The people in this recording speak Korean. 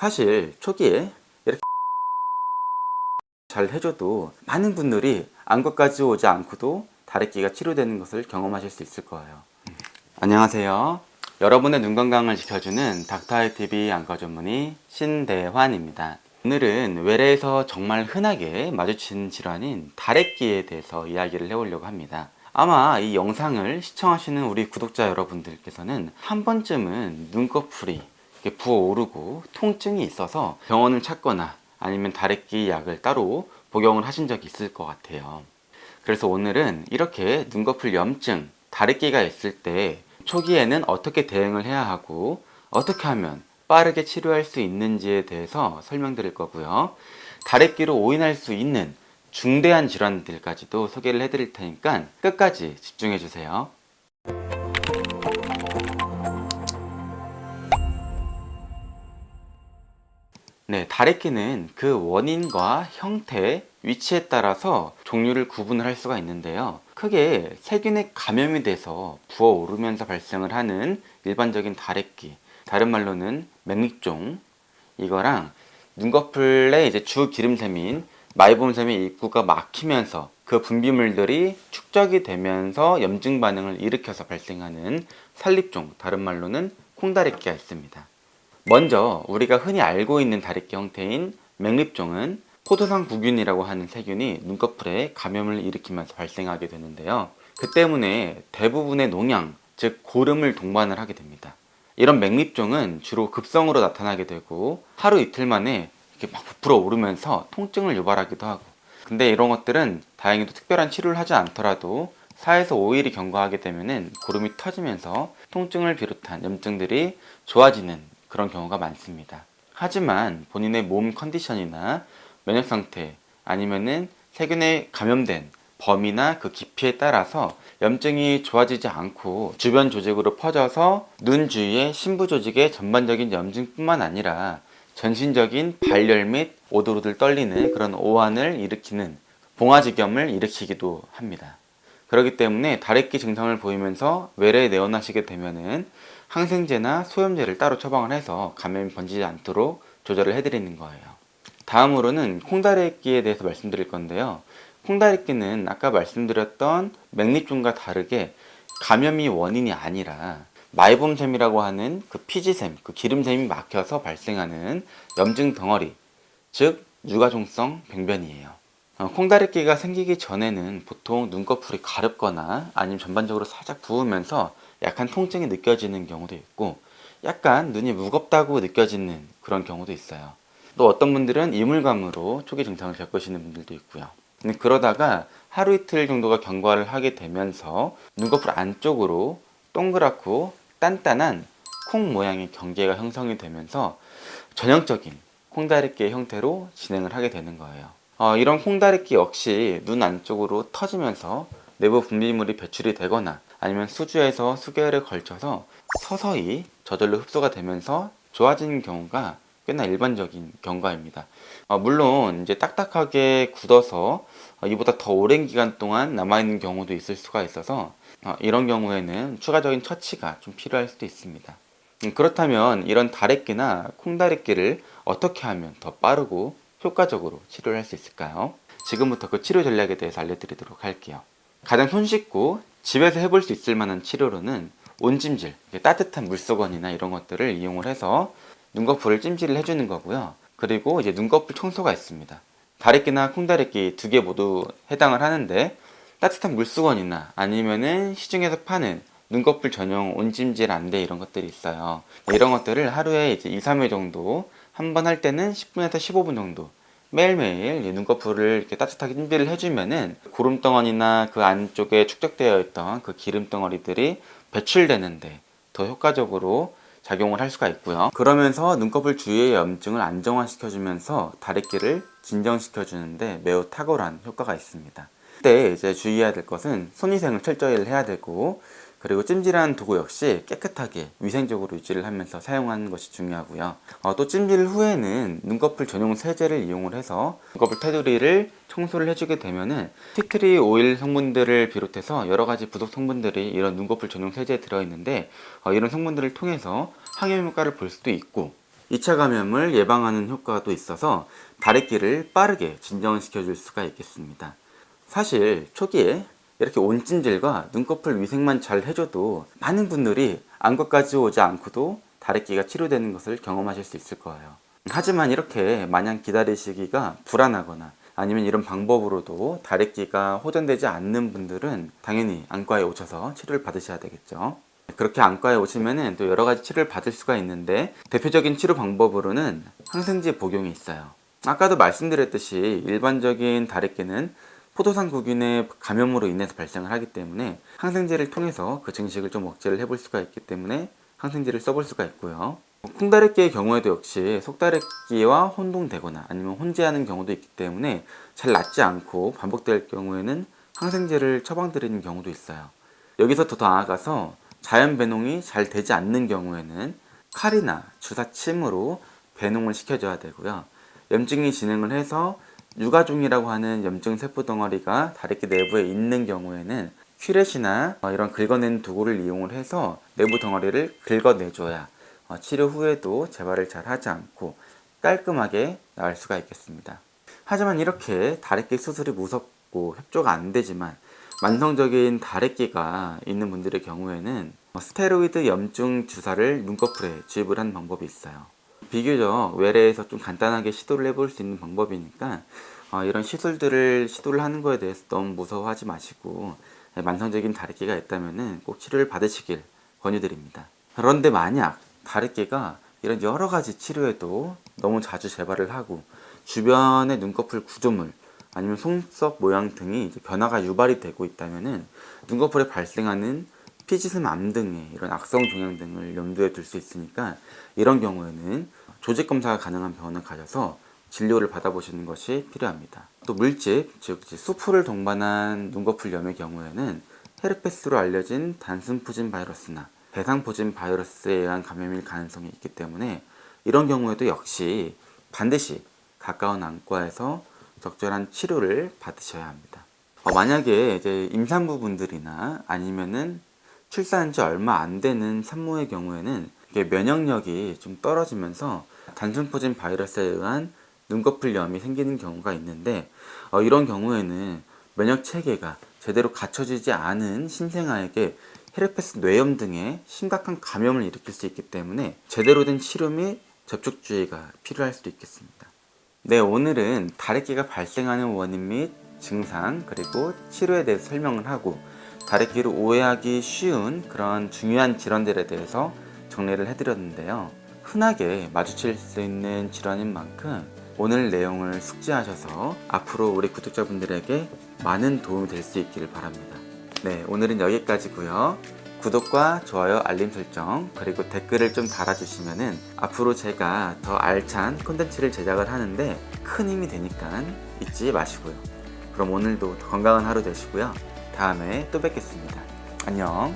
사실 초기에 이렇게 잘 해줘도 많은 분들이 안과까지 오지 않고도 다래끼가 치료되는 것을 경험하실 수 있을 거예요. 안녕하세요. 여러분의 눈 건강을 지켜주는 닥터아이TV 안과 전문의 신대환입니다. 오늘은 외래에서 정말 흔하게 마주치는 질환인 다래끼에 대해서 이야기를 해보려고 합니다. 아마 이 영상을 시청하시는 우리 구독자 여러분들께서는 한 번쯤은 눈꺼풀이 부어오르고 통증이 있어서 병원을 찾거나 아니면 다래끼 약을 따로 복용을 하신 적이 있을 것 같아요. 그래서 오늘은 이렇게 눈꺼풀 염증, 다래끼가 있을 때 초기에는 어떻게 대응을 해야 하고 어떻게 하면 빠르게 치료할 수 있는지에 대해서 설명드릴 거고요. 다래끼로 오인할 수 있는 중대한 질환들까지도 소개를 해드릴 테니까 끝까지 집중해 주세요. 네, 다래끼는 그 원인과 형태, 위치에 따라서 종류를 구분을 할 수가 있는데요. 크게 세균에 감염이 돼서 부어오르면서 발생을 하는 일반적인 다래끼, 다른 말로는 맹립종, 이거랑 눈꺼풀의 이제 주 기름샘인 마이봄샘의 입구가 막히면서 그 분비물들이 축적이 되면서 염증 반응을 일으켜서 발생하는 산립종, 다른 말로는 콩다래끼가 있습니다. 먼저 우리가 흔히 알고 있는 다래끼 형태인 맹립종은 포도상 구균이라고 하는 세균이 눈꺼풀에 감염을 일으키면서 발생하게 되는데요. 그 때문에 대부분의 농양, 즉 고름을 동반을 하게 됩니다. 이런 맹립종은 주로 급성으로 나타나게 되고 하루 이틀 만에 이렇게 막 부풀어 오르면서 통증을 유발하기도 하고, 근데 이런 것들은 다행히도 특별한 치료를 하지 않더라도 4에서 5일이 경과하게 되면은 고름이 터지면서 통증을 비롯한 염증들이 좋아지는 그런 경우가 많습니다. 하지만 본인의 몸 컨디션이나 면역 상태 아니면은 세균에 감염된 범위나 그 깊이에 따라서 염증이 좋아지지 않고 주변 조직으로 퍼져서 눈 주위의 심부 조직의 전반적인 염증뿐만 아니라 전신적인 발열 및 오들오들 떨리는 그런 오한을 일으키는 봉화지겸을 일으키기도 합니다. 그렇기 때문에 다래끼 증상을 보이면서 외래에 내원하시게 되면은 항생제나 소염제를 따로 처방을 해서 감염이 번지지 않도록 조절을 해드리는 거예요. 다음으로는 콩다래끼에 대해서 말씀드릴 건데요. 콩다래끼는 아까 말씀드렸던 맹립종과 다르게 감염이 원인이 아니라 마이봄샘이라고 하는 그 피지샘, 그 기름샘이 막혀서 발생하는 염증 덩어리, 즉 유가종성 병변이에요. 콩다래끼가 생기기 전에는 보통 눈꺼풀이 가렵거나 아니면 전반적으로 살짝 부으면서 약한 통증이 느껴지는 경우도 있고 약간 눈이 무겁다고 느껴지는 그런 경우도 있어요. 또 어떤 분들은 이물감으로 초기 증상을 겪으시는 분들도 있고요. 근데 그러다가 하루 이틀 정도가 경과를 하게 되면서 눈꺼풀 안쪽으로 동그랗고 단단한 콩 모양의 경계가 형성이 되면서 전형적인 콩다래끼의 형태로 진행을 하게 되는 거예요. 이런 콩다래끼 역시 눈 안쪽으로 터지면서 내부 분비물이 배출이 되거나 아니면 수주에서 수개월에 걸쳐서 서서히 저절로 흡수가 되면서 좋아지는 경우가 꽤나 일반적인 경과입니다. 물론 이제 딱딱하게 굳어서 이보다 더 오랜 기간 동안 남아있는 경우도 있을 수가 있어서 이런 경우에는 추가적인 처치가 좀 필요할 수도 있습니다. 그렇다면 이런 다래끼나 콩다래끼를 어떻게 하면 더 빠르고 효과적으로 치료를 할 수 있을까요? 지금부터 그 치료 전략에 대해서 알려드리도록 할게요. 가장 손쉽고 집에서 해볼 수 있을 만한 치료로는 온찜질, 따뜻한 물수건이나 이런 것들을 이용을 해서 눈꺼풀을 찜질을 해주는 거고요. 그리고 이제 눈꺼풀 청소가 있습니다. 다래끼나 콩다래끼 두 개 모두 해당을 하는데 따뜻한 물수건이나 아니면은 시중에서 파는 눈꺼풀 전용 온찜질 안대 이런 것들이 있어요. 이런 것들을 하루에 이제 2, 3회 정도, 한 번 할 때는 10분에서 15분 정도 매일매일 눈꺼풀을 이렇게 따뜻하게 찜질을 해주면은 고름덩어리나 그 안쪽에 축적되어 있던 그 기름덩어리들이 배출되는데 더 효과적으로 작용을 할 수가 있고요. 그러면서 눈꺼풀 주위의 염증을 안정화시켜주면서 다래끼를 진정시켜주는데 매우 탁월한 효과가 있습니다. 그때 이제 주의해야 될 것은 손위생을 철저히 해야 되고, 그리고 찜질하는 도구 역시 깨끗하게 위생적으로 유지를 하면서 사용하는 것이 중요하고요. 또 찜질 후에는 눈꺼풀 전용 세제를 이용을 해서 눈꺼풀 테두리를 청소를 해주게 되면은 티트리 오일 성분들을 비롯해서 여러 가지 부속 성분들이 이런 눈꺼풀 전용 세제에 들어있는데 이런 성분들을 통해서 항염 효과를 볼 수도 있고, 2차 감염을 예방하는 효과도 있어서 다래끼를 빠르게 진정시켜 줄 수가 있겠습니다. 사실 초기에 이렇게 온찜질과 눈꺼풀 위생만 잘 해줘도 많은 분들이 안과까지 오지 않고도 다래끼가 치료되는 것을 경험하실 수 있을 거예요. 하지만 이렇게 마냥 기다리시기가 불안하거나 아니면 이런 방법으로도 다래끼가 호전되지 않는 분들은 당연히 안과에 오셔서 치료를 받으셔야 되겠죠. 그렇게 안과에 오시면은 또 여러 가지 치료를 받을 수가 있는데, 대표적인 치료 방법으로는 항생제 복용이 있어요. 아까도 말씀드렸듯이 일반적인 다래끼는 포도상구균의 감염으로 인해서 발생을 하기 때문에 항생제를 통해서 그 증식을 좀 억제를 해볼 수가 있기 때문에 항생제를 써볼 수가 있고요. 콩다래끼의 경우에도 역시 속다래끼와 혼동되거나 아니면 혼재하는 경우도 있기 때문에 잘 낫지 않고 반복될 경우에는 항생제를 처방드리는 경우도 있어요. 여기서 더 나아가서 자연 배농이 잘 되지 않는 경우에는 칼이나 주사침으로 배농을 시켜줘야 되고요. 염증이 진행을 해서 유가종이라고 하는 염증 세포 덩어리가 다래끼 내부에 있는 경우에는 큐렛이나 이런 긁어내는 도구를 이용을 해서 내부 덩어리를 긁어내줘야 치료 후에도 재발을 잘 하지 않고 깔끔하게 나을 수가 있겠습니다. 하지만 이렇게 다래끼 수술이 무섭고 협조가 안 되지만 만성적인 다래끼가 있는 분들의 경우에는 스테로이드 염증 주사를 눈꺼풀에 주입을 하는 방법이 있어요. 비교적 외래에서 좀 간단하게 시도를 해볼 수 있는 방법이니까 이런 시술들을 하는 거에 대해서 너무 무서워하지 마시고 만성적인 다래끼가 있다면 꼭 치료를 받으시길 권유드립니다. 그런데 만약 다래끼가 이런 여러 가지 치료에도 너무 자주 재발을 하고 주변의 눈꺼풀 구조물 아니면 속썹 모양 등이 이제 변화가 유발이 되고 있다면 눈꺼풀에 발생하는 피지슴 암 등의 이런 악성 종양 등을 염두에 둘 수 있으니까 이런 경우에는 조직 검사가 가능한 병원을 가셔서 진료를 받아보시는 것이 필요합니다. 또 물집, 즉 수포를 동반한 눈꺼풀염의 경우에는 헤르페스로 알려진 단순포진 바이러스나 대상포진 바이러스에 의한 감염일 가능성이 있기 때문에 이런 경우에도 역시 반드시 가까운 안과에서 적절한 치료를 받으셔야 합니다. 만약에 이제 임산부분들이나 아니면은 출산한 지 얼마 안 되는 산모의 경우에는 이게 면역력이 좀 떨어지면서 단순포진 바이러스에 의한 눈꺼풀염이 생기는 경우가 있는데 이런 경우에는 면역 체계가 제대로 갖춰지지 않은 신생아에게 헤르페스 뇌염 등의 심각한 감염을 일으킬 수 있기 때문에 제대로 된 치료 및 접촉 주의가 필요할 수도 있겠습니다. 네, 오늘은 다래끼가 발생하는 원인 및 증상 그리고 치료에 대해서 설명을 하고 다래끼를 오해하기 쉬운 그런 중요한 질환들에 대해서 정리를 해드렸는데요. 흔하게 마주칠 수 있는 질환인 만큼 오늘 내용을 숙지하셔서 앞으로 우리 구독자분들에게 많은 도움이 될 수 있기를 바랍니다. 네, 오늘은 여기까지고요. 구독과 좋아요, 알림 설정 그리고 댓글을 좀 달아주시면은 앞으로 제가 더 알찬 콘텐츠를 제작을 하는데 큰 힘이 되니까 잊지 마시고요. 그럼 오늘도 더 건강한 하루 되시고요. 다음에 또 뵙겠습니다. 안녕.